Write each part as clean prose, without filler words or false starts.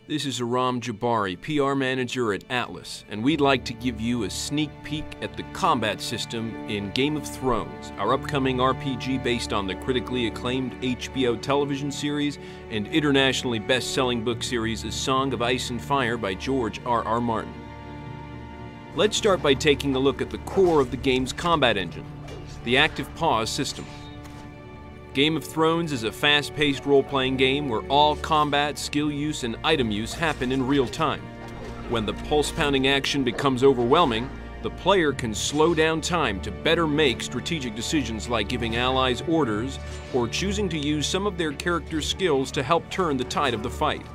This is Aram Jabari, PR manager at Atlus, and we'd like to give you a sneak peek at the combat system in Game of Thrones, our upcoming RPG based on the critically acclaimed HBO television series and internationally best-selling book series A Song of Ice and Fire by George R.R. Martin. Let's start by taking a look at the core of the game's combat engine, the active pause system. Game of Thrones is a fast-paced role-playing game where all combat, skill use, and item use happen in real time. When the pulse-pounding action becomes overwhelming, the player can slow down time to better make strategic decisions like giving allies orders or choosing to use some of their character's skills to help turn the tide of the fight.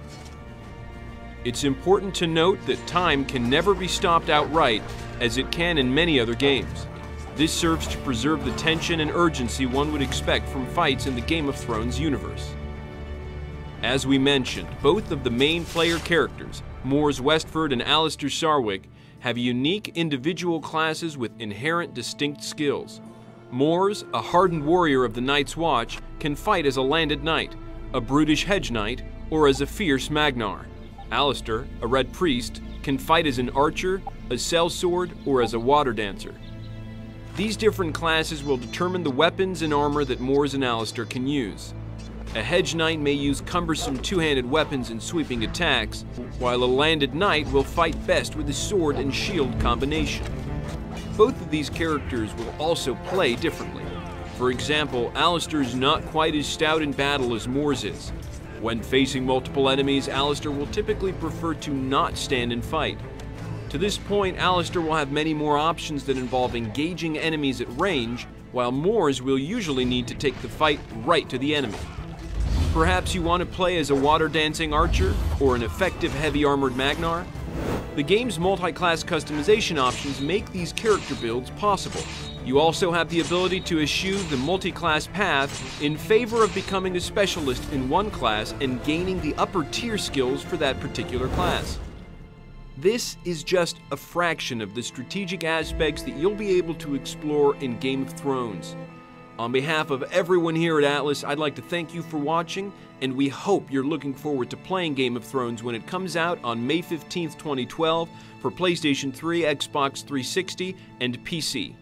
It's important to note that time can never be stopped outright, as it can in many other games. This serves to preserve the tension and urgency one would expect from fights in the Game of Thrones universe. As we mentioned, both of the main player characters, Mors Westford and Alistair Sarwyck, have unique individual classes with inherent distinct skills. Mors, a hardened warrior of the Night's Watch, can fight as a landed knight, a brutish hedge knight, or as a fierce magnar. Alistair, a red priest, can fight as an archer, a sellsword, or as a water dancer. These different classes will determine the weapons and armor that Mors and Alistair can use. A hedge knight may use cumbersome two-handed weapons and sweeping attacks, while a landed knight will fight best with a sword and shield combination. Both of these characters will also play differently. For example, Alistair is not quite as stout in battle as Mors is. When facing multiple enemies, Alistair will typically prefer to not stand and fight. To this point, Alistair will have many more options that involve engaging enemies at range, while Mors will usually need to take the fight right to the enemy. Perhaps you want to play as a water-dancing archer or an effective heavy-armored magnar? The game's multi-class customization options make these character builds possible. You also have the ability to eschew the multi-class path in favor of becoming a specialist in one class and gaining the upper-tier skills for that particular class. This is just a fraction of the strategic aspects that you'll be able to explore in Game of Thrones. On behalf of everyone here at Atlus, I'd like to thank you for watching, and we hope you're looking forward to playing Game of Thrones when it comes out on May 15th, 2012 for PlayStation 3, Xbox 360, and PC.